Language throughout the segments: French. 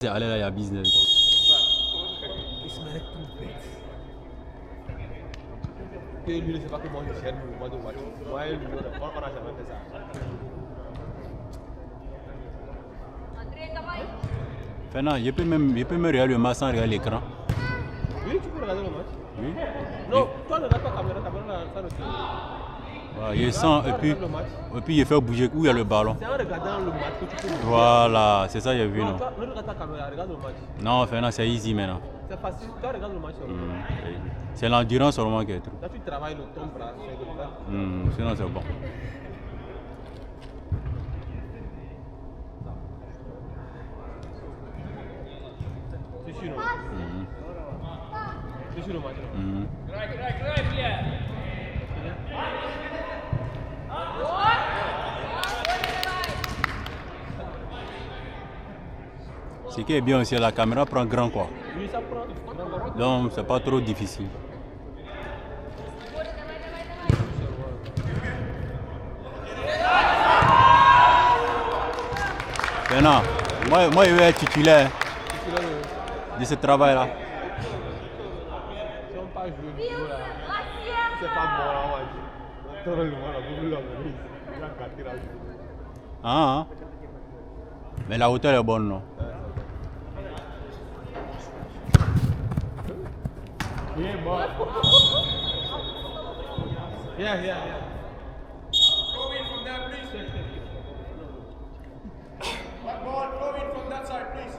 C'est aller là, il y a business quoi. Il se met tout bête. Que lui ne sait pas que moi je gère le mouvement de voiture. Moi et lui, on n'a jamais fait ça. Fernand, je peux me regarder le match sans regarder l'écran. Oui, tu peux regarder le match. Oui. Non, toi ne regarde pas la caméra, ça ne te... Voilà, je sens et puis je fais bouger où il y a le ballon. C'est en regardant le match que tu peux... Voilà, c'est ça que j'ai vu. Non, Non, toi, ne regarde pas la caméra, regarde le match. non Fernand, c'est easy maintenant. C'est facile, toi regarde le match. C'est l'endurance seulement qui est trop. Là tu travailles ton bras, c'est le bras. Sinon c'est bon. C'est sûr, non? C'est sûr le match, non? Ce qui est bien aussi, la caméra prend grand quoi. Oui, ça prend. Donc c'est pas trop difficile. Fernand, moi je vais être titulaire de ce travail là. Si on pas jouer le jeu là, c'est pas bon là, on va dire. Tout le monde a voulu la venir. Il a gâté la journée. Ah, mais la hauteur est bonne non? Yeah, boy. Yeah. Go in from there, please. One ball, go in from that side, please.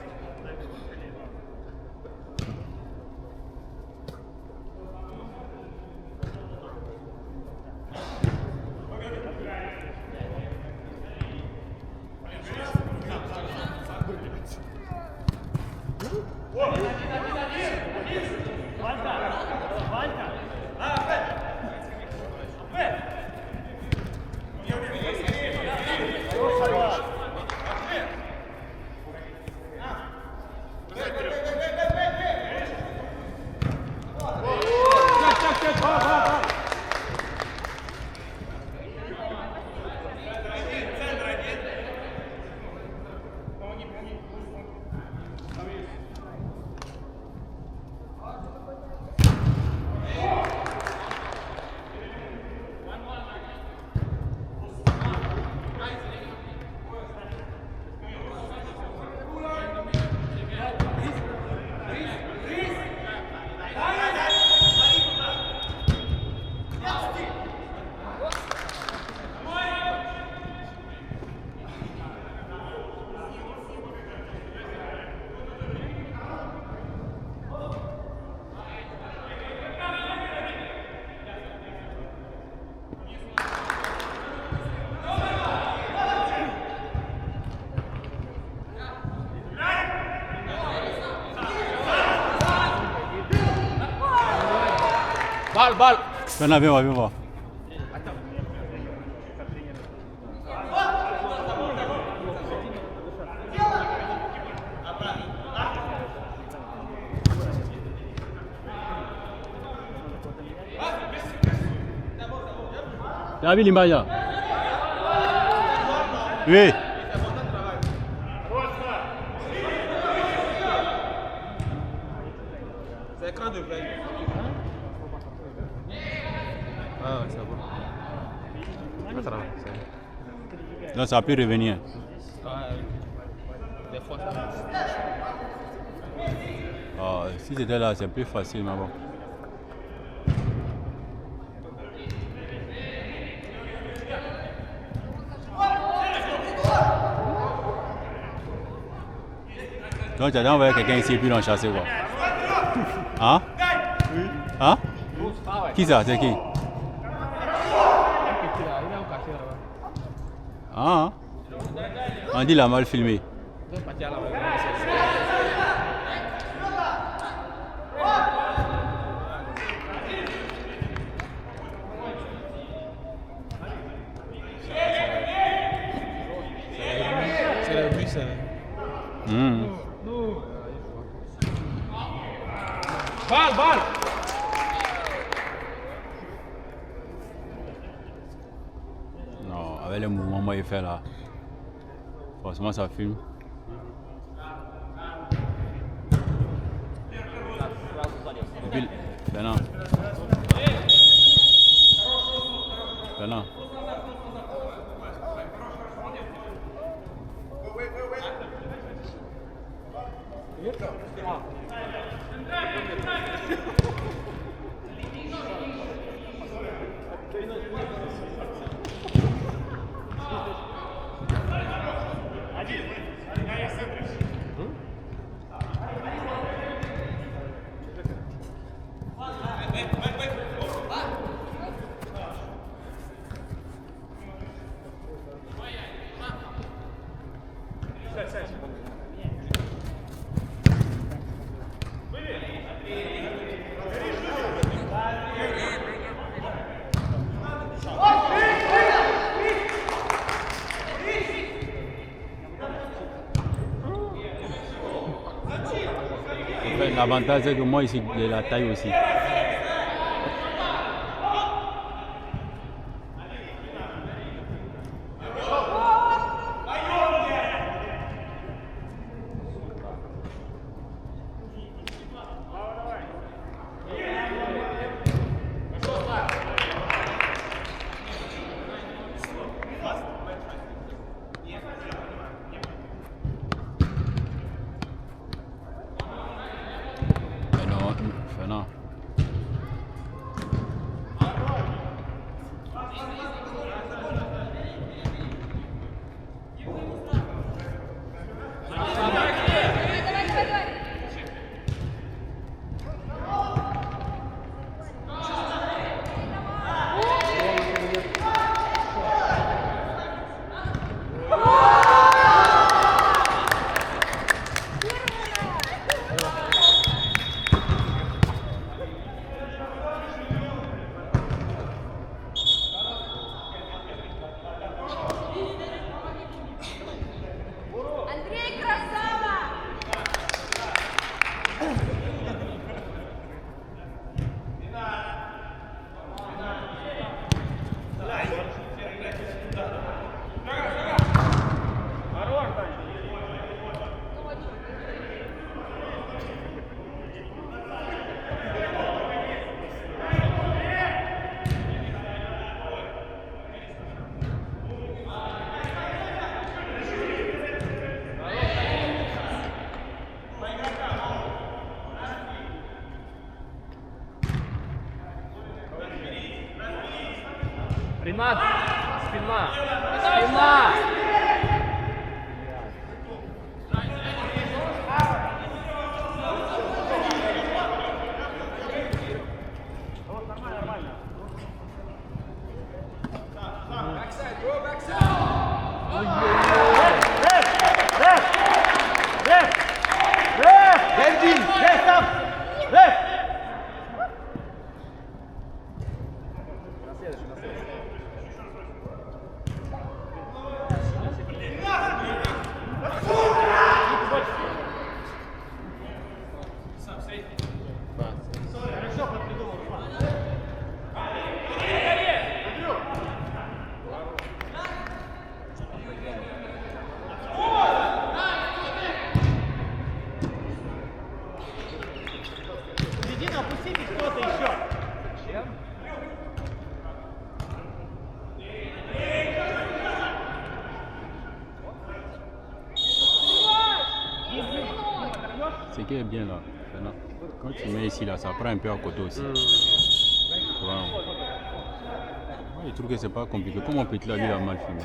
Balle. Fernand, viens voir. Tu as vu l'image là? Oui. C'est écran de veille. Ah, c'est bon. Donc ça peut revenir. Des fois, ça. Si c'était là, c'est plus facile, mais bon. Donc tu as envoyé quelqu'un ici et puis l'en chasser quoi. Hein? Oui. Hein? Qui ça? C'est qui? Ah, on dit la mal filmé. C'est la vue, ça. Balle. Non, avec les mouvements qu'il fait là, forcément ça filme. puis, Fernand. Fernand. En fait, l'avantage c'est que moi ici, j'ai la taille aussi. Fernand. Андрей, красава! Ренат! Спина! Спина! Ce qui est bien là, Fernand, quand tu mets ici là, ça prend un peu à côté aussi. Wow. Moi, je trouve que c'est pas compliqué. Comment Petit là, lui, il a mal filmé.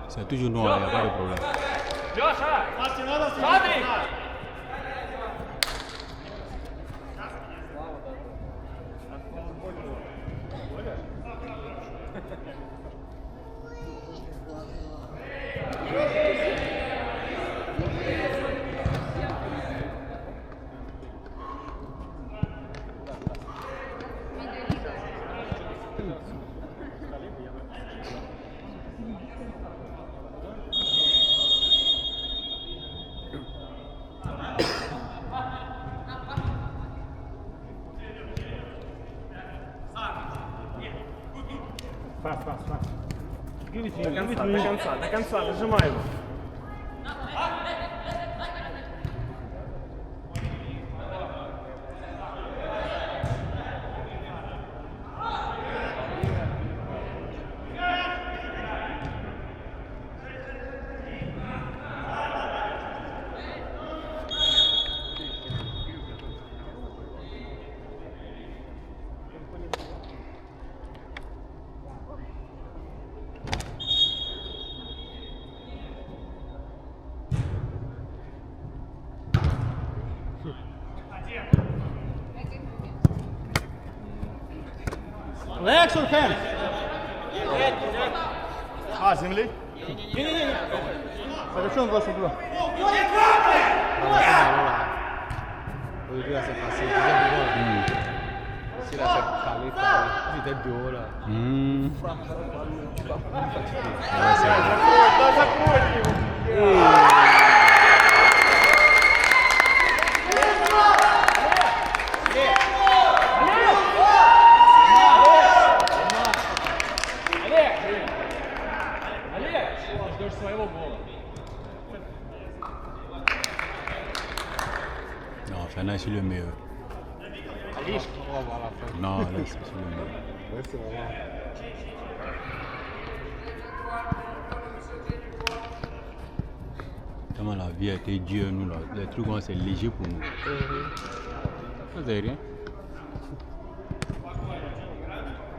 C'est toujours noir, il n'y a pas de problème. Fast. Give it to me. До конца, зажимай его. Relax on cam. Ah, c'est anglais? Fais on va sur toi. C'est facile. Si là, c'est calé. Il était dehors là. Non, Fernand, c'est le meilleur. Non, là, c'est le meilleur. Comment la vie a été dure, nous, là. Les trucs, c'est léger pour nous. Vous n'avez rien.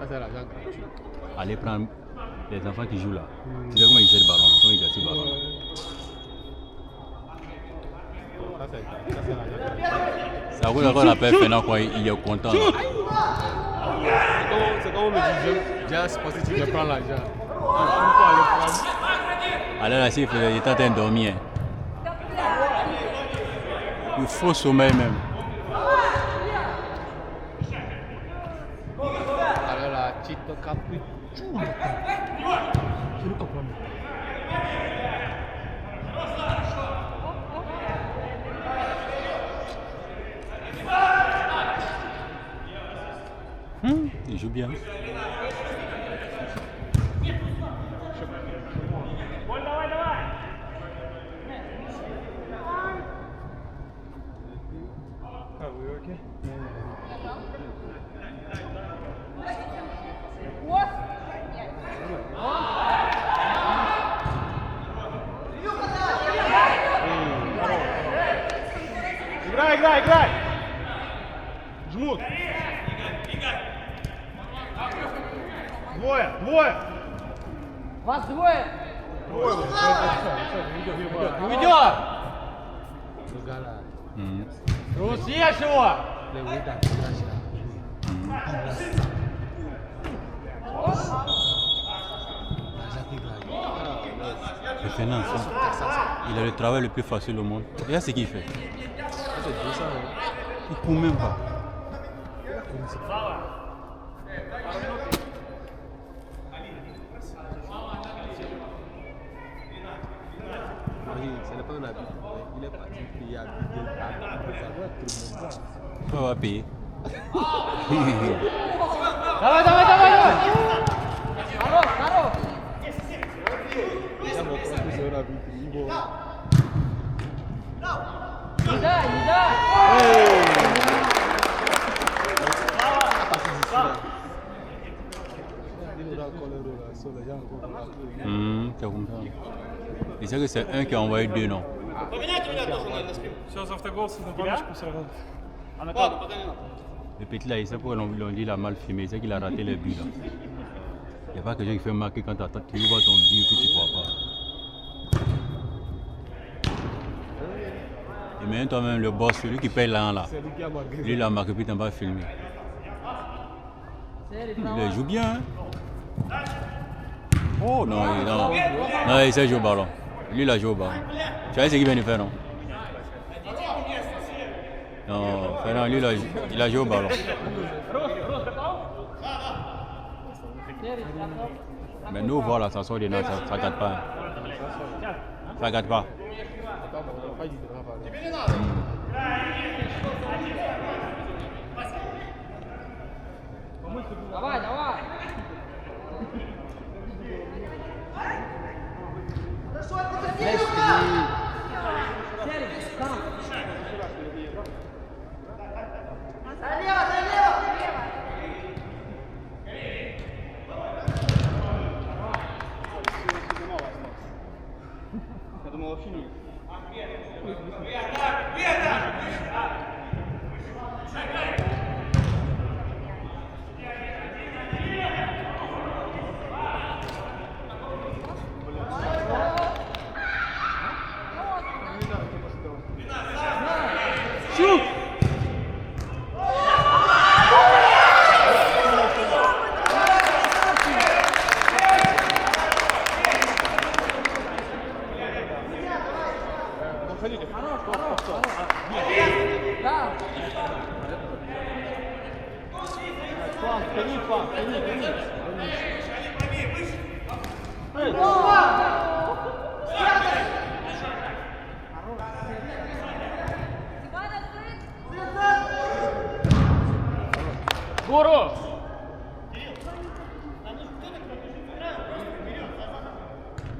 C'est l'argent gratuit. Allez prendre les enfants qui jouent là. Tu sais comment ils jettent le ballon, comment ils jettent le ballon. Ça, c'est l'argent gratuit. Ça vaut qu'on appelle Fernand quand il est content. C'est comme on me disait, déjà, c'est parce que tu veux prendre l'argent. Pourquoi aller prendre? Alors là, s'il était en train de dormir. Il faut sommeil même. Alors là, tu te capes tout le temps. Je ne comprends pas. Il joue bien. Играй! Жмут! Двое! Вас двое! Уведет! Съешь его! Le Fernand, il a le travail le plus facile au monde. Regarde ce qu'il fait. Il ne court même pas. Ce n'est pas un habit. Il est parti payer à Bigel. Il va payer. Давай! Здорово! Не дай! C'est comme ça. Il sait que c'est un qui a envoyé deux noms. Le petit là, il sait pourquoi l'on dit il a mal filmé, il sait qu'il a raté les buts là. Il n'y a pas quelque chose qui fait marquer quand tu vois ton but que tu ne vois pas. Et maintenant toi-même le boss, celui qui paye là, lui il a marqué puis tu n'as pas filmé. Il joue bien. Hein? Oh non, il sait jouer au ballon. Lui il a joué au ballon. Tu vois ce qu'il vient de faire non? Non, Fernand, lui il a joué au ballon. Mais nous voilà, ça sort des notes, ça ne gâte pas. Ça ne gâte pas. Давай! Выходите. Хорош, хорош, хорош. Да. Фланг, тяни фланг, тяни. Гуру!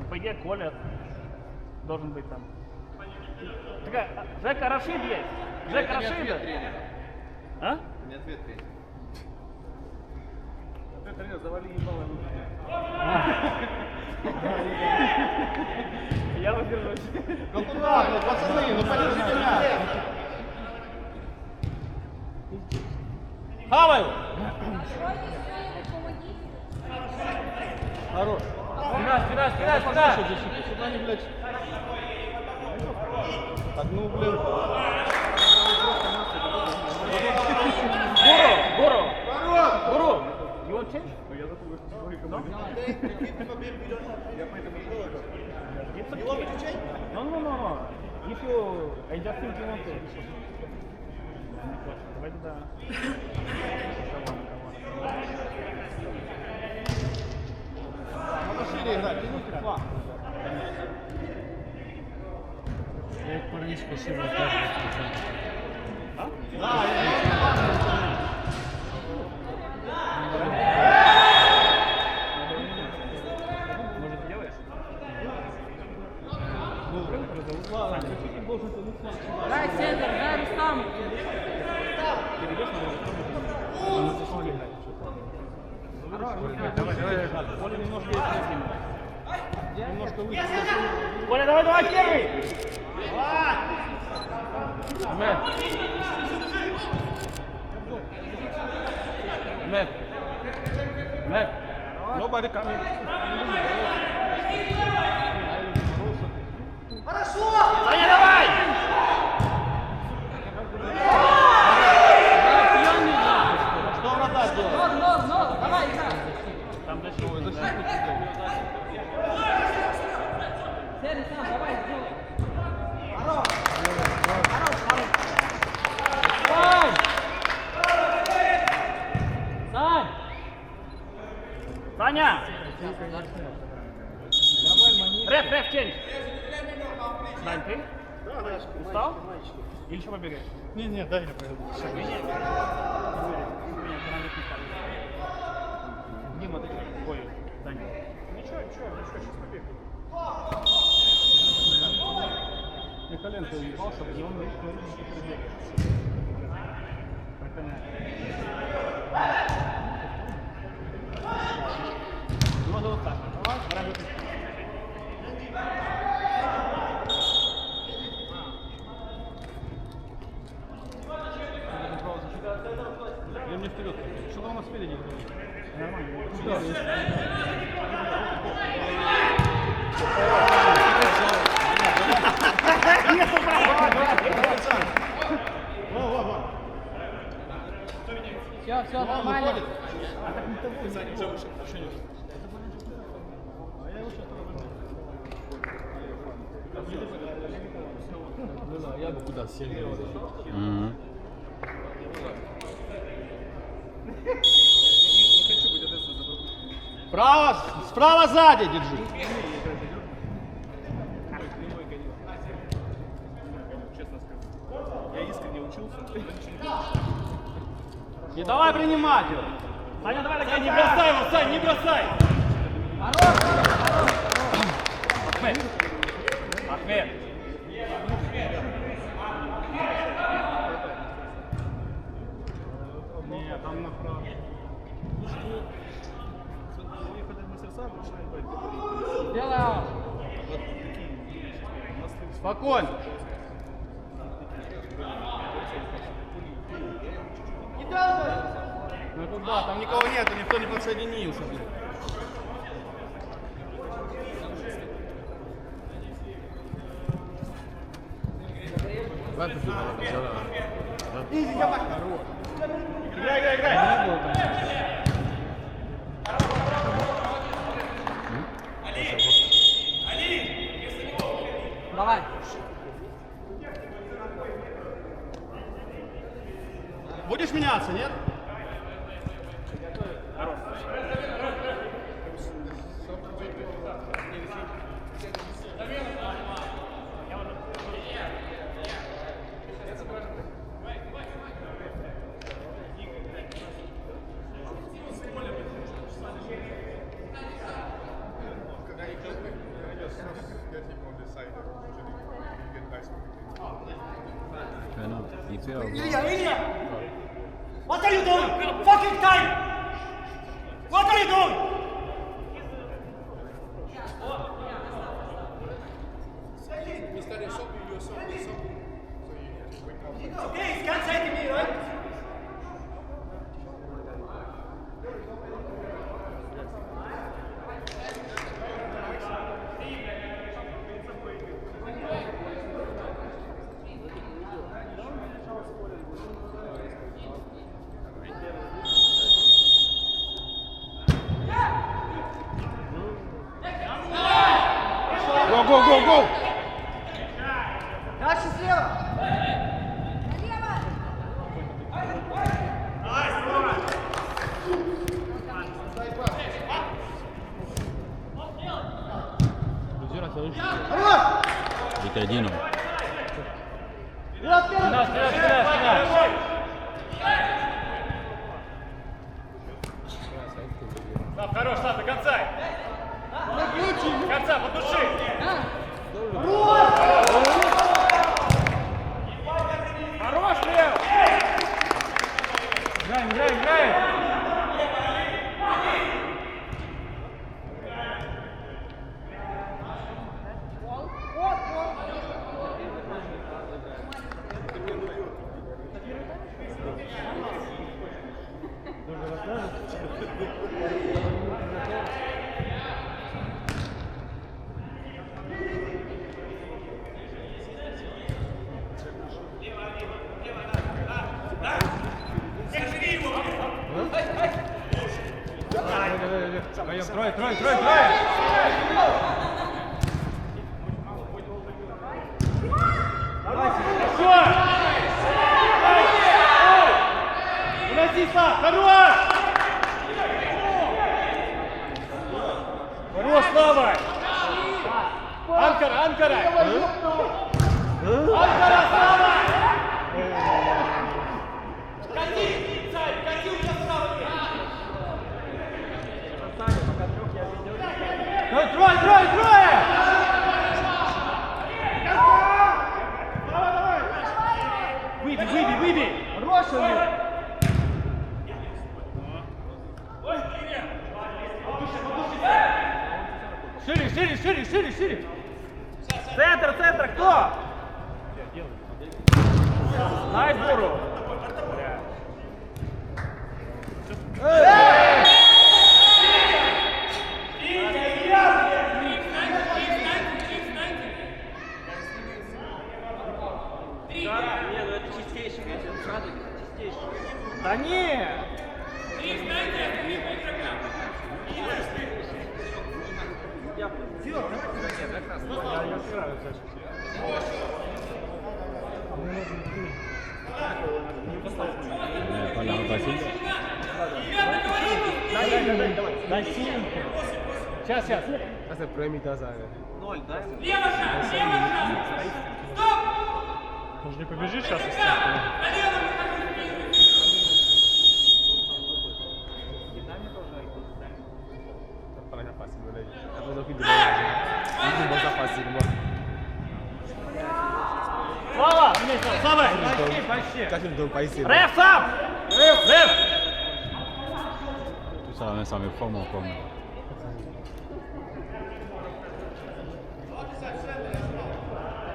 По идее, Коля должен быть там. Такая, Жека Рашид есть. Жека Рашид. А? Не ответ тренер. Тренер, завали ебало. Я воздержусь. Ну куда, ну пацаны, ну подержите мяч. Хавай! Хорош. Спина! Сюда не, блядь. Так, ну, блин. Гуру! You want change? No? You want me to change? No. If you... I just think you want to. Давай туда. Надо шире играть, тяните фланг. Я их парни спасибо каждый. Да, Может, сделаешь? Дай центр, дай Рустам. Коля немножко есть. Немножко выше. Коля, давай, первый! Mac. Nobody coming. Саня, давай! Что он отдаст делать? Но, давай, играй. Там защитник. Серый сам, давай, сделай. Сань! Саня! Реф, ченч! Сань, ты? Устал? Или еще побегаешь? Не, дай я пойду. Дима, ты ой, Даня. Ничего, сейчас побегаю. Я коленкой уебался, и он видит, что прибегает. Ну, вот так. Давай. Я мне вперед. Что там у нас спереди? Все, нормально. Я бы куда сел. Справа сзади держи. Я искренне учился. Не давай принимать его. Саня, давай такая, не бросай его, Сань, не бросай! Ахмед! Не, там направо. Сделай аут. Спокойно. Ну туда, там никого нету, никто не подсоединился, блин. Иди, давай. Играй. Давай. Будешь меняться, нет? Пенальти. И первый. Ilya! What are you doing? Fucking time! What are you doing? Mr. Yosopi, Yosopi. So you wake up. Okay, it's can't say to me, right? Go! Дальше слева! Витадину. Слав, хорош, Слав, до конца. До конца, подуши. Хорош, Лев. Играем. Трое. Уноси, Слав, хорош! Хорош, Слава! Анкара! Анкара, Слава! Трое! Выбей! Хороший! Шире! Центр, кто? Найс, Буру! Да не! Дай синенькую. Сейчас. Asta premita za. Он же не побежит сейчас. Para fácil, moleque. Tá fazendo vídeo. Vídeo bom tá fácil, mano. Слава! Caixa do país. Реф сам! Реф! Tout ça me forme encore.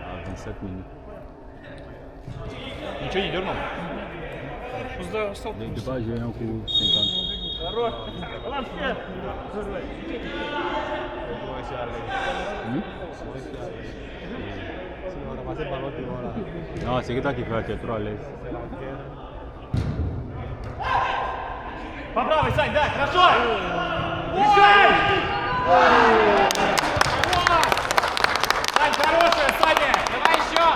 À 27 minutes. Ничего не дернул? De base, j'ai un coup 50. Хорош! Молодец! Non, c'est que toi qui fais, tu es trop à l'aise. По правой, Сань, да, хорошо! Решай! Сань, хорошая, Саня! Давай еще!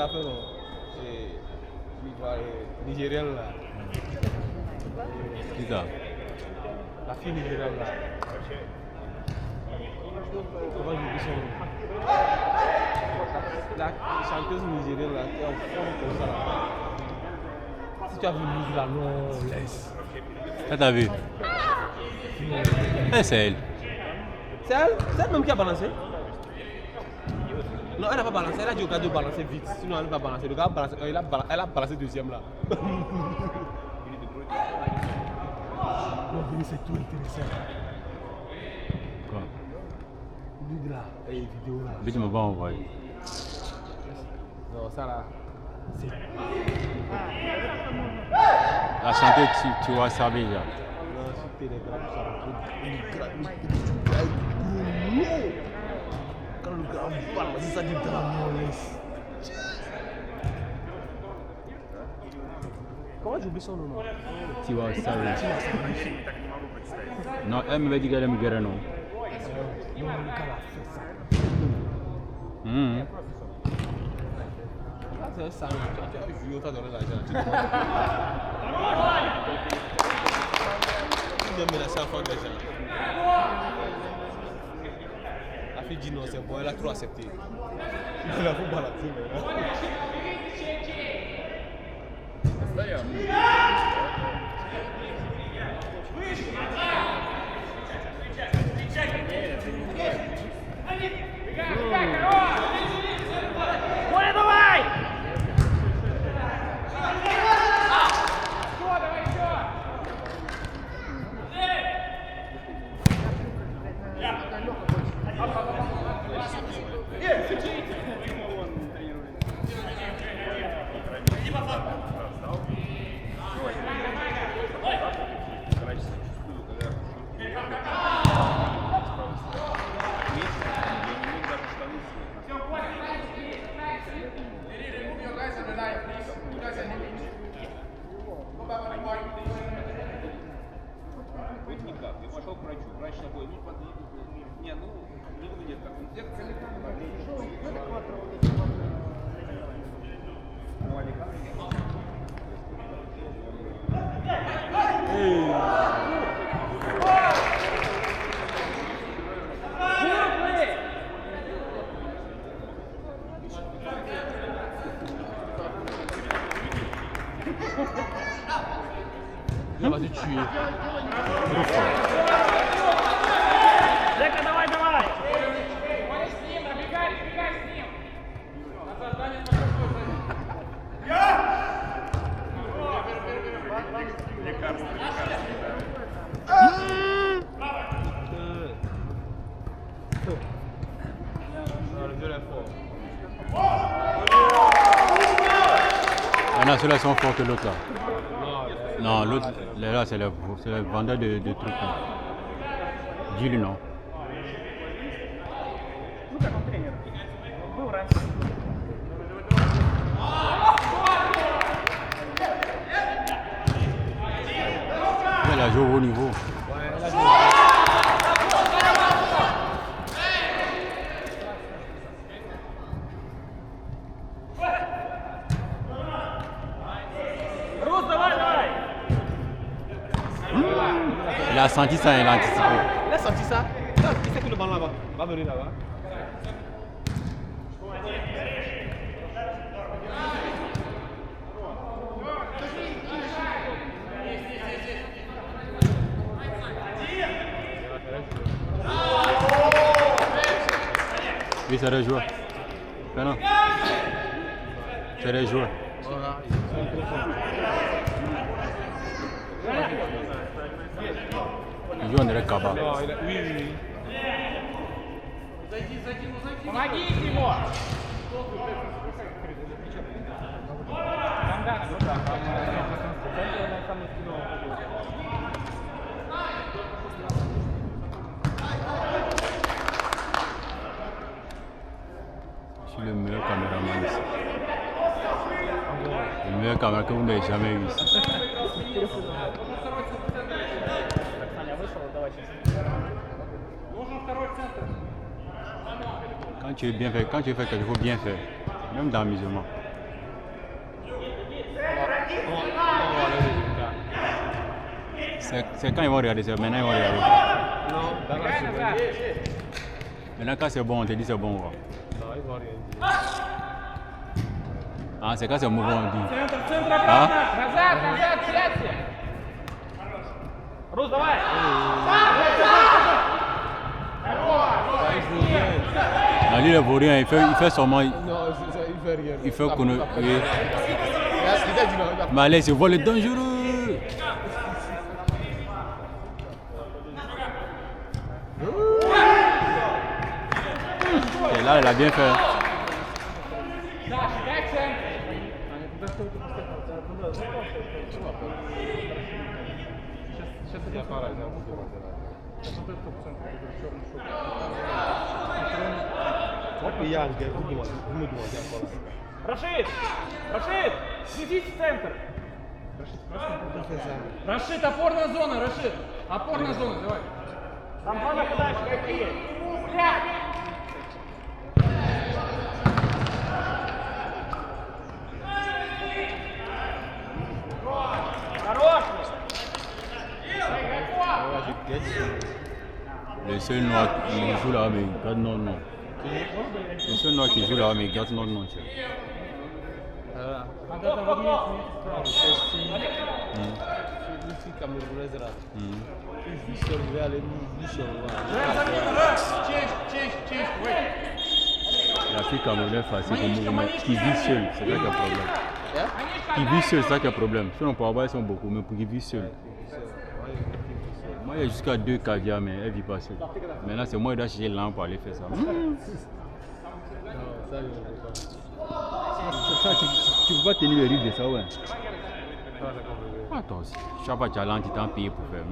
la fait, non. Nigérienne là. Qui ça? La fille nigérienne là. Comment je dis son nom? La chanteuse nigérienne là qui est en forme comme ça là. Si tu as vu Nigue là, non, laisse. Ça t'as vu? Eh, c'est elle. C'est elle même qui a balancé? Non, elle n'a pas balancé, elle a dit au gars de balancer vite. Sinon, elle ne va pas balancer. Le gars a balancé, elle a balancé deuxième là. Non, c'est tout intéressant. Quoi? Nigue là, et vidéo là. Mais tu m'as pas envoyé. Non, ça là. C'est. La chanteuse, tu vois ça déjà. Non, c'était les gars, ça va. Quand le gars parle, c'est ça du drame, laisse. Comment j'oublie son nom? Tu vois ça. Non, elle m'avait dit qu'elle aime guérir, non. Non, le gars a fait ça. Ça, c'est ça. Tu as joué, tu as donné l'argent. Tu viens menacer à faire des gens. La fille dit non, c'est bon, elle a trop accepté. Il a faut balancer maintenant. Il va te tuer. Trop fort. Давай, давай! Maintenant, ceux-là sont forts que l'autre là. Non, l'autre, là, c'est le vendeur de trucs. Là. Dis-lui non. Elle a joué au haut niveau. Il a senti ça, il a anticipé. Il a senti ça. Il sait que le ballon là-bas va venir là-bas. Oui, c'est des joueurs. Mais non. C'est des joueurs. Ils jouent en direct Kaba. Non, oui, oui, oui. Помогите ему! Je suis le meilleur caméraman ici. Le meilleur caméraman que vous n'avez jamais vu ici. Quand tu veux bien faire, quand tu fais quelque chose, il faut bien faire. Même dans l'amusement. C'est quand ils vont regarder ça. Maintenant, ils vont regarder. Non, dans la semaine. Maintenant, quand c'est bon, on te dit c'est bon. Quoi. Non, ils vont rien dire. Ah, c'est quand c'est mauvais, on dit. Центр, А? Назад, сядьте. Рус, давай! Ah, lui, le vaurien, il fait seulement. Non, il fait rien. Il fait qu'on. Oui. Il a dit non, il a Mais allez, c'est vol dangereux. Et là, il a bien fait. Саша, дай центр. pas par exemple. Вот и я, vous me demandez encore. Рашид! Рашид! Следите центр! Рашид, опорная зона, Рашид. Опорная зона, давай. Там два нападающих какие? Хорош! Le seul noir qui joue là, mais il garde non, non. Le seul noir qui joue là, mais il garde non, non. Ici, Camerounaise là. Je suis arrivé à l'émission. La fille camerounaise facile comme mouvement, qui vit seul, c'est ça qui a problème. Qui vit seul, c'est ça qui a problème. Sinon, pour avoir, ils sont beaucoup, mais pour qui vit seul. Moi, il y a jusqu'à 2 caviar, mais elle vit pas seule. Maintenant, c'est moi qui dois chercher l'âme pour aller faire ça. Ça, je ne veux pas. Ça, tu peux pas tenir le rythme de ça, ouais. Attends aussi. Chaque fois que tu as l'âme, tu t'en payes pour faire.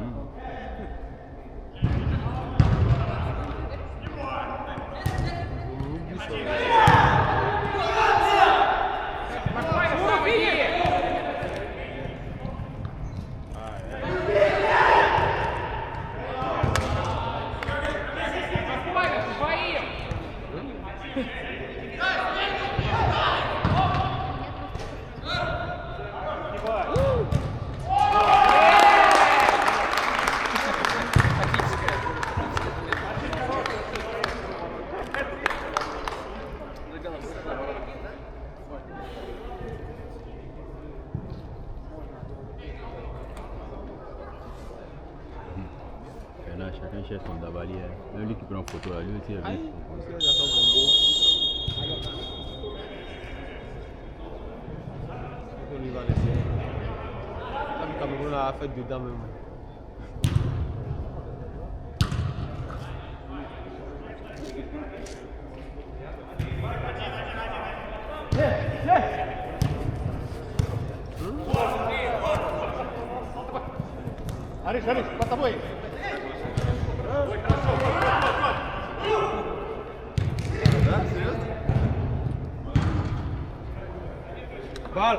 Chacun cherche son dabali. Même lui qui prend photo, lui aussi, il a vu. On y va laisser. Là, le Cameroun a fait dedans même. Ариш, под тобой! Ball.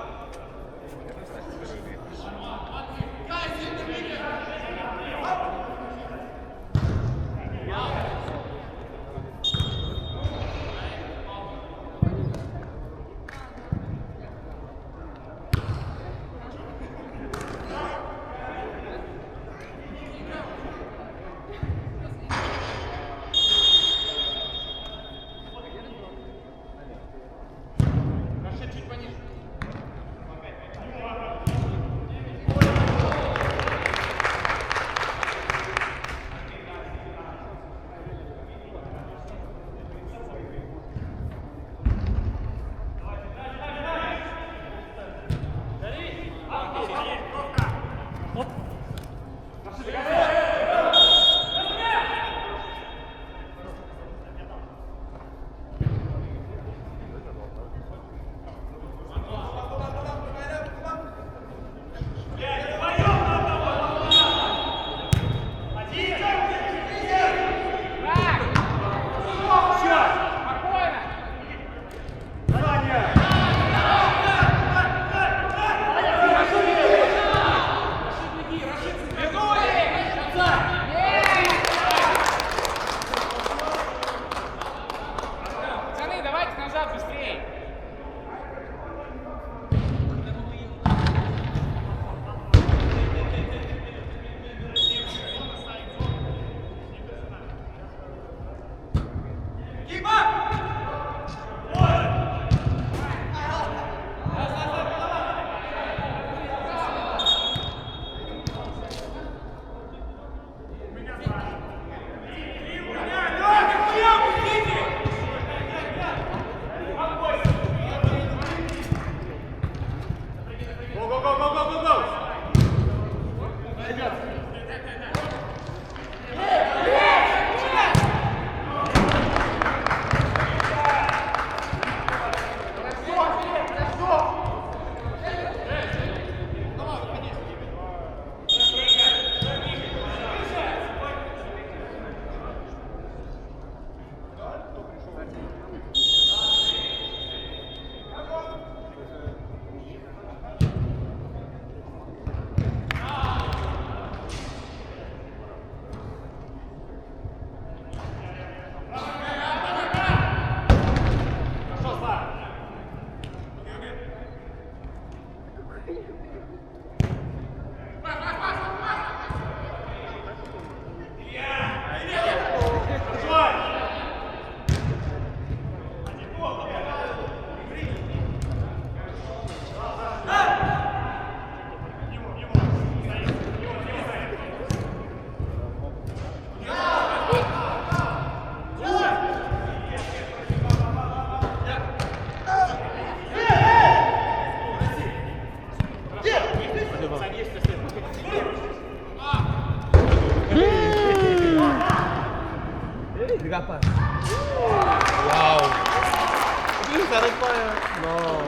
Non.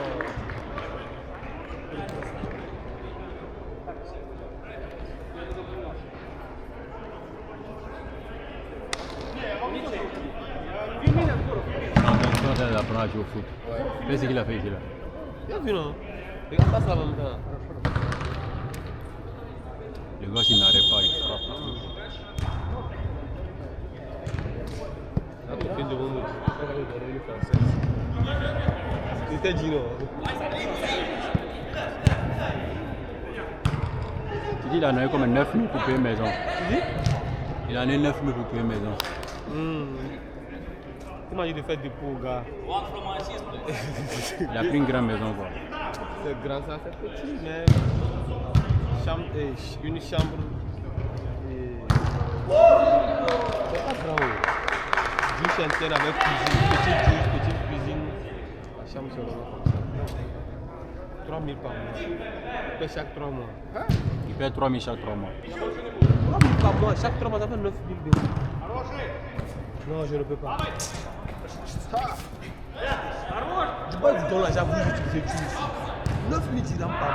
On va apprendre à jouer au foot. Fais ce qu'il a fait ici là. Il a vu non? Regarde pas ça en même temps. Le gars s'il n'arrête pas, il frappe. Ah, il fait devant nous. On va lui donner une française. C'était dit non. Tu dis il en a eu comme 9 000 pour payer une maison. Tu dis? Il en a eu 9 000 pour payer une maison. Tu m'as dit de faire des pots, gars. Il a pris une grande maison quoi. C'est grand, ça, c'est petit, mais une chambre. Et... c'est pas grand. Douche interne avec cuisine, petite douche, petite cuisine. La chambre c'est vraiment comme ça. 3 000 par mois. Il paie chaque 3 mois. Il paie 3 000 chaque 3 mois. 3 000 par mois, chaque 3 mois, ça fait 9 000 euros. Non, je ne peux pas. Je peux vous donner l'argent, vous utilisez tout ici. 9 000 dirhams par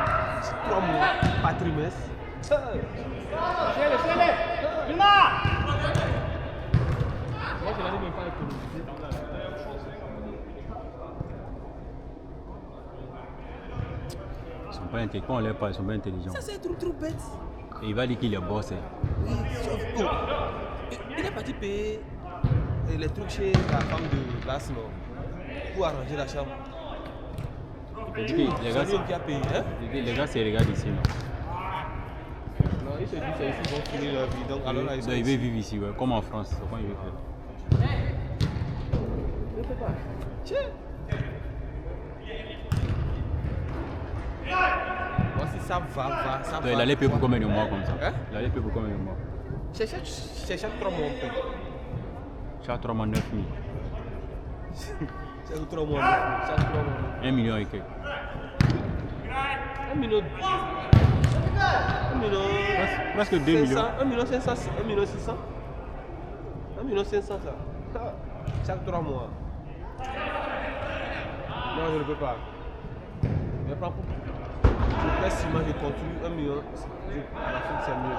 3 mois, par trimestre. Moi, je n'arrive même pas à économiser. Ils sont pas intelligents. Quand on les parle, ils sont pas intelligents. Ça, c'est trop bête. Et il va dire qu'il est boss. Oui, sauf que. Il est parti payer les trucs chez la femme de glace, non, pour arranger la chambre. Il dit que les gars, C'est lui qui a payé, hein? les gars, c'est les gars d'ici. Non, Non, il se dit c'est ici qu'ils vont finir leur vie. Donc, alors là, ils sont il ici. veut vivre ici, ouais, comme en France. C'est comment il veut faire. Je sais pas. Tiens. Moi, si ça va, ça Donc, va. il allait payer pour combien de mois comme ça? Hein? Il allait payer pour combien de mois? C'est chaque 3 mois, on paye. Chaque 3 mois, 9 000. Chaque 3 mois, chaque 3 mois. 1 million et quelques. 1 million. 1 million. Presque 2 millions. 1 million 500, 1 million 600. 1 million 500 ça. Chaque 3 mois. Non, je ne peux pas. Je prends pour. Je paie ciment, je continue 1 million. À la fin, c'est mieux.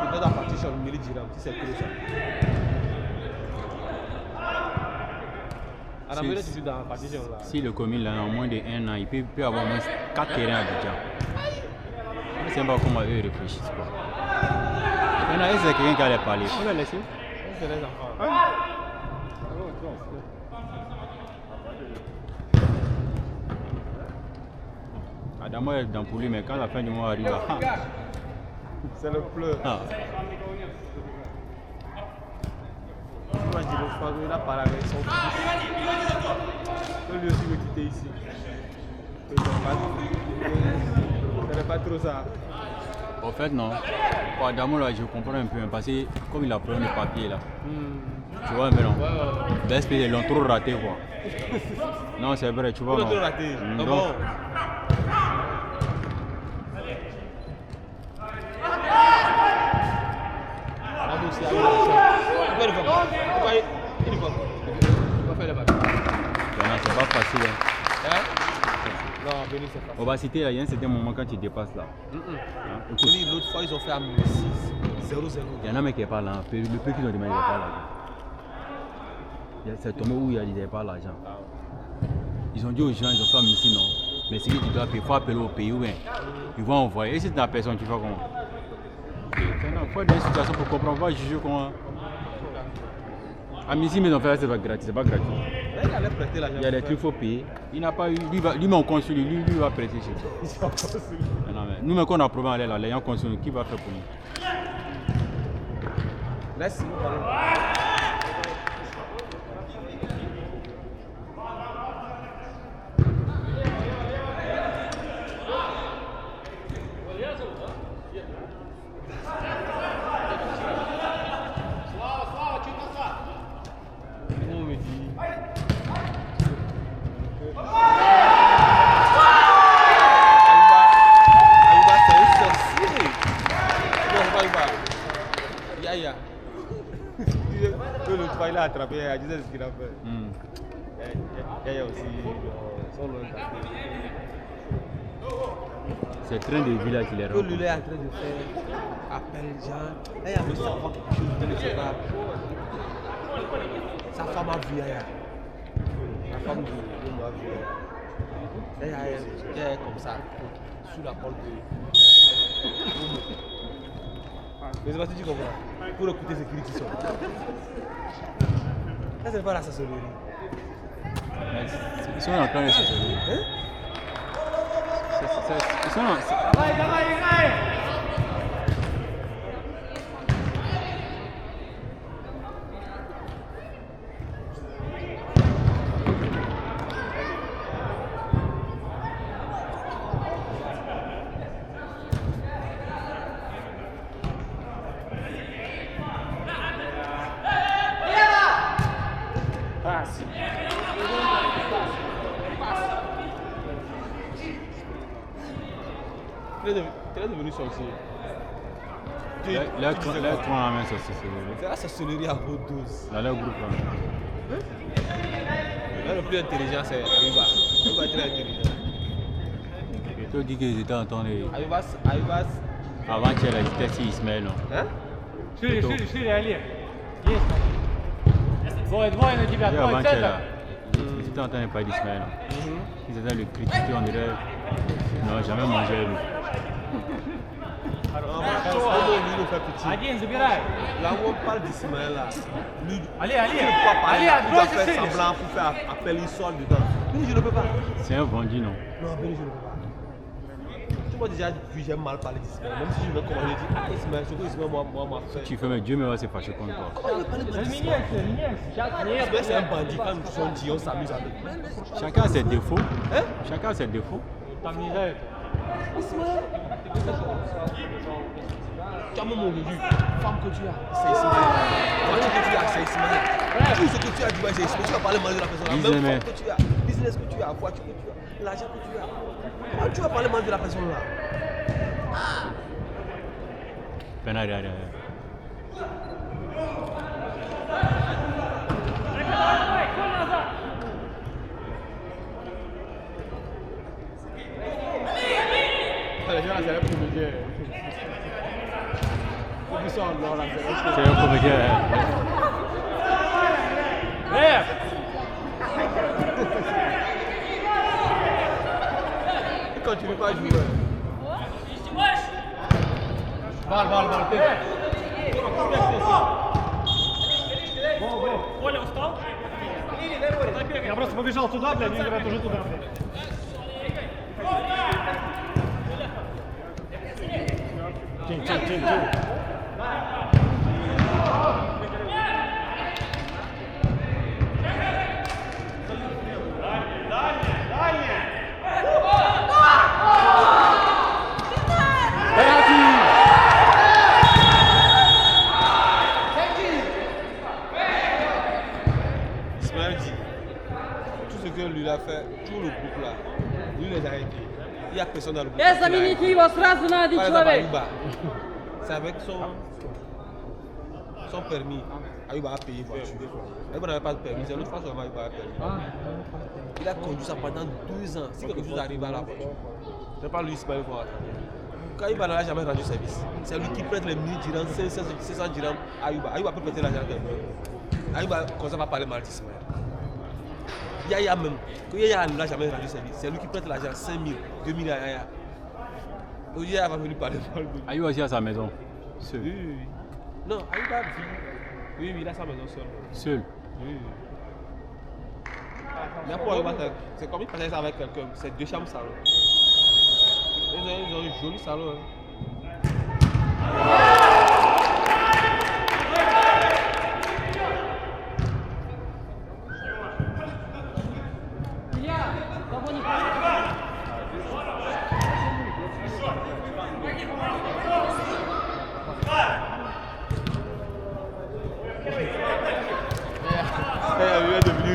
Je donne la partie sur 1000 dirhams si c'est que ça. À la minute, je suis dans la partie là. Si le commune là, en moins de 1 an, il peut avoir au moins 4 terrains à Abidjan. Je ne sais pas comment eux réfléchissent quoi. Maintenant, est-ce que c'est quelqu'un qui allait parler? Il faut le laisser. C'est les enfants. Adamo est dans pour lui, mais quand la fin du mois arrive, C'est le pleur. ah, Moi, je dis, il a parlé avec son fils. Lui aussi veut quitter ici. Ce n'est pas trop ça. en fait, non. Pour Adamo, là, je comprends un peu, hein, parce que comme il a pris le papier là, tu vois, mais non. BSP, ils l'ont trop raté quoi. Non, c'est vrai, tu vois. Ils l'ont non. trop raté. Donc, Bon. c'est pas facile. Hein. Non, Béni, c'est pas. On va citer là, il y a un certain moment quand tu dépasses là. Hein, écoute, Béni, l'autre fois, ils ont fait à 6, 0-0. il y en a mais qui pas là. Le peu qu'ils ont demandé, il n'y a pas l'argent. C'est tombé où il n'y avait pas l'argent. Ils ont dit aux gens, ils ont fait ici non. Mais c'est que tu dois payer, il faut appeler au pays ou bien. Ils vont envoyer. Et si tu n'as personne, tu fais comment? Il faut des situations pour comprendre, on va juger comment. À Missy, mais ils ont fait ça, c'est pas gratuit. C'est pas gratuit. Il allait prêter l'argent. Il y a des trucs qu'il faut payer. Il n'a pas eu. Lui, on consulte, lui va prêter chez toi. Non, mais nous, mais quand on a un problème, aller là, les gens consultent, qui va faire pour nous? Laisse-nous parler. On me dit. Ayuba, c'est un sorcier. Non, c'est pas Ayuba. Yaya. Le toit, il a attrapé, il a dit ce qu'il a fait. Yaya aussi. sont loin d'attaquer. C'est le train de vie là qui les Que rend. lui est en train de faire appel, genre, là, il y a le savoir quelque chose de l'échec. Sa femme a vu, la femme de moi a vu. Là, il y a comme ça, sous la porte de. Mais c'est pas si tu comprends. Pour écouter ces cris qui sont. Ça, c'est pas la sorcellerie. Ils sont en train de se faire. Hein? Ils sont en... Passe. Tu es devenu sorcier. Là, quand on amène ça, C'est la sorcellerie à haute dose. là, le groupe. Là, le plus intelligent, c'est Ayuba. Ayuba est très intelligent. Et toi, dis qu'ils étaient en train de. Ayuba. Avant-hier, là, j'étais sur Ismaël. Non? Hein? Шире, Олег. Есть. Двое на тебя, Et двое, avant-hier, центр. là, ils étaient en train de parler d'Ismaël. Ils étaient le critiquer, on dirait. Non, jamais mangé lui. Lui nous fait petit. Один, забирай. Là où on parle d'Ismaël, là, lui, Allez, il ne peut pas parler, allez, il doit отбросить faire Сидиш. semblant pour faire appel, il sort dedans. Lui, je ne peux pas. C'est un vendu, non? Non, Béni, je ne peux pas. Tu m'as déjà vu, j'aime mal parler d'Ismaël. Même si je veux comment je dis, ah, Ismaël, surtout Ismaël, moi, fait. Tu fais, mais Dieu me va se fâcher contre toi. Comment il parle mal d'Ismaël? Меняйся. Сейчас нет. Ismaël, c'est un bandit. Quand nous sommes dit, on s'amuse avec lui. Chacun a ses défauts. Hein? Chacun a ses défauts. Там не дают. Ismaël. Tu as même aujourd'hui, femme que tu as, c'est Ismaël. Voiture que tu as, c'est Ismaël. Tout ce que tu as, tu vois, c'est Ismaël. Tu vas parler mal de la personne. La même femme que tu as, business que tu as, voiture que tu as, l'argent que tu as. Comment tu vas parler mal de la personne là? Ben, allez. Les gens, c'est un comédien. Ils sont en or, là, C'est un comédien. Эх! Il continue pas à jouer. Balle, Коля устал? Я просто побежал туда, блядь, они играют уже туда, блядь. Тень. Ismaël dit, tout ce que lui a fait, tout le groupe là, lui les a aidés. Il n'y a personne dans le groupe. Замените его сразу на один Par exemple, человек. Ayuba, c'est avec son permis. Ayuba a payé voiture. Ayuba n'avait pas de permis, c'est l'autre fois seulement Ayuba a permis. Il a conduit ça pendant 2 ans. Si quelque chose arrive à la voiture, ce n'est pas lui Ismaël qu'on va attendre. Quand Ayuba n'a jamais rendu service, c'est lui qui prête les 1000 dirhams, 500 dirhams à Ayuba. Ayuba peut prêter l'argent à quelqu'un. Ayuba commence à parler mal d'Ismaël. Yaya même, quand Yaya n'a jamais rendu service, c'est lui qui prête l'argent, 5 000, 2 000 à Yaya. Donc Yaya va venir parler mal de lui. Ayou aussi à sa maison. Seul. Oui. Non, Ayuba vit. Oui, il a sa maison seul. Seul. Oui. Mais pour Ayuba, c'est comme il partage avec quelqu'un, c'est 2 chambres salon. Ils ont un joli salon. Il est devenu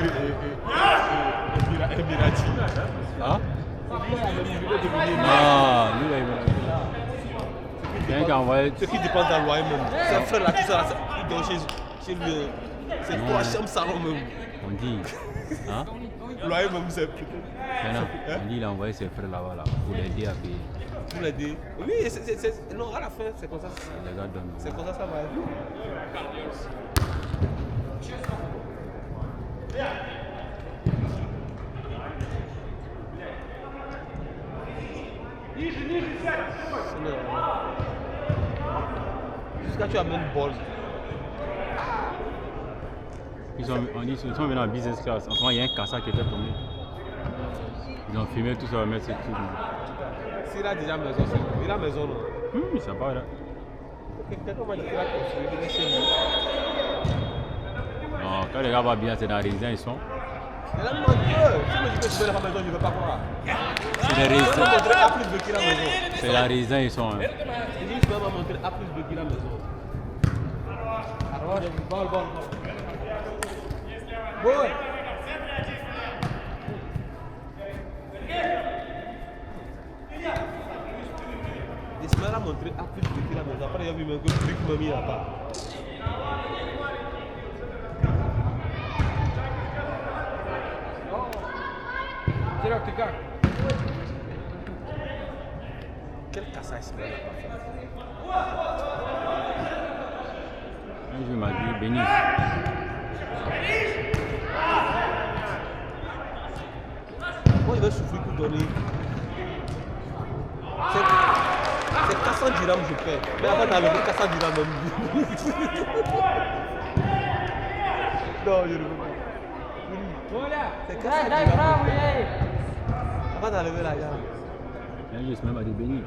Emirati. Hein? Ah, lui là, il a envoyé. Ceux qui dépendent d'un loyer même. Ses frères là, tout ça, là, ils dorment chez lui. C'est 3 chambres salon même. On dit. Hein? Loyer même c'est Maintenant, on dit il a envoyé ses frères là-bas là, pour l'aider à payer. pour l'aider. Oui, non, à la fin, c'est comme ça. Les gars donnent. C'est comme ça, ça va. Jusqu'à tu amènes ball. Ils sont venus en business class. Enfin, il y a un cassa qui était tombé. Ils ont filmé tout ça, mettre sur tout. S'il a déjà maison, c'est bon. Il a maison, non? Ça va là. Quelqu'un m'a dit qu'il a construit, il est chez lui. Non, quand les gars vont bien, c'est dans la résidence, ils sont. Il a demandé, si je me dis que tu veux la maison, je ne veux pas croire. C'est les Il résidences. m'a montré A plus de qu'il a maison. C'est la résidence, ils sont. Il dit, tu vas me montrer A plus de qu'il a maison. Ball. Boy! Ismaël a montré A plus de qu'il a maison. Après, il a vu même que le truc m'a mis là-bas. Será que cá? Quel cassage Ismaël a pas fait? Un jour, il m'a dit, Béni. Moi, il va souffrir pour donner. C'est 400 dirhams je paie. Mais avant d'enlever 400 dirhams même. Non, je ne veux pas. C'est 400 dirhams. Avant d'enlever la gamme. Un jour, Ismaël m'a dit, Béni.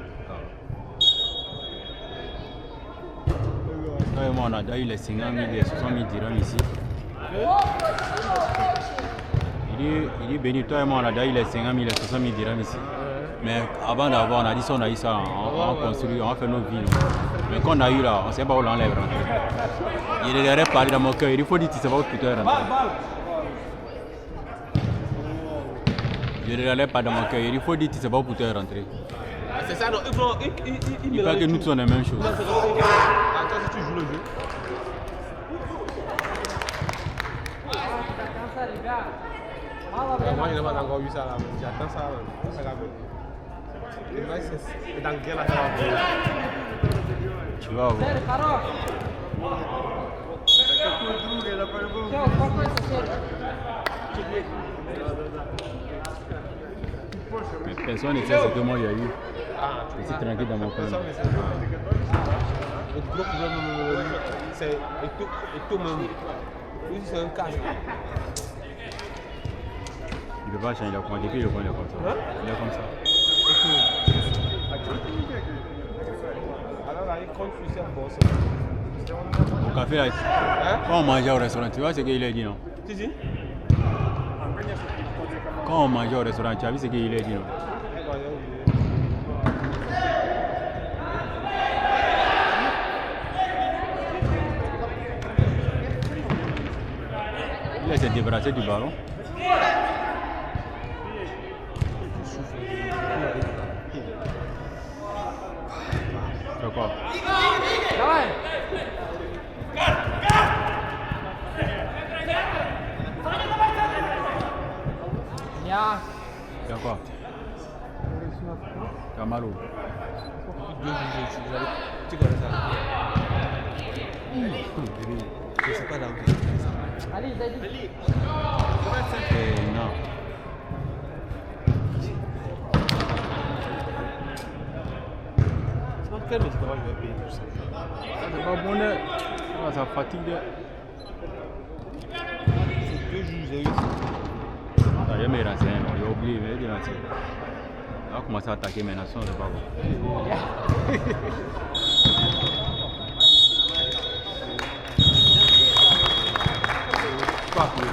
Toi et moi, on a déjà eu les 50 000 et 60 000 dirhams ici. Il dit, Béni, toi et moi, on a déjà eu les 50 000 et 60 000 dirhams ici. Mais avant d'avoir, on a dit ça, on a eu ça, on construit, on a fait nos vies. Mais quand on a eu là, on ne sait pas où l'enlève rentrer. Il est derrière parler dans mon cœur, il faut dire, tu sais pas où tu es rentré. Il est derrière parler dans mon cœur, il faut dire, tu sais pas où tu es rentré. C'est ça, non, Il paraît que nous tous on est la même chose. Attends, si tu joues le jeu. Moi, je n'ai pas encore vu ça là, j'attends ça. Ça va venir. C'est dans quelle affaire? Tu vas voir. Mais personne ne sait ce que moi il y a eu. Je suis tranquille dans mon coin. Le gros problème, c'est tout même. Lui, c'est un casque. Il ne peut pas changer, il a commandé, depuis le coin, il est comme ça. Il est comme ça. Alors là, il compte sur cette bosse. Au café, là, quand on mangeait au restaurant, tu vois ce qu'il a dit, non? Tu dis? Quand on mangeait au restaurant, tu as vu ce qu'il a dit, non? Il s'est débarrassé du ballon. C'est quoi? Давай! Я. C'est quoi? T'as mal où? Tu connais ça? Je sais pas dans quel cas. Ali, зайди. Non. C'est pas quel médicament je vais payer tout ça? C'est pas bon, ça fatigue. C'est 2 jours, j'ai eu. Il y a mes renseignements, il a oublié, mais il a dit on va commencer à attaquer mes nations, c'est pas bon. Pas cool.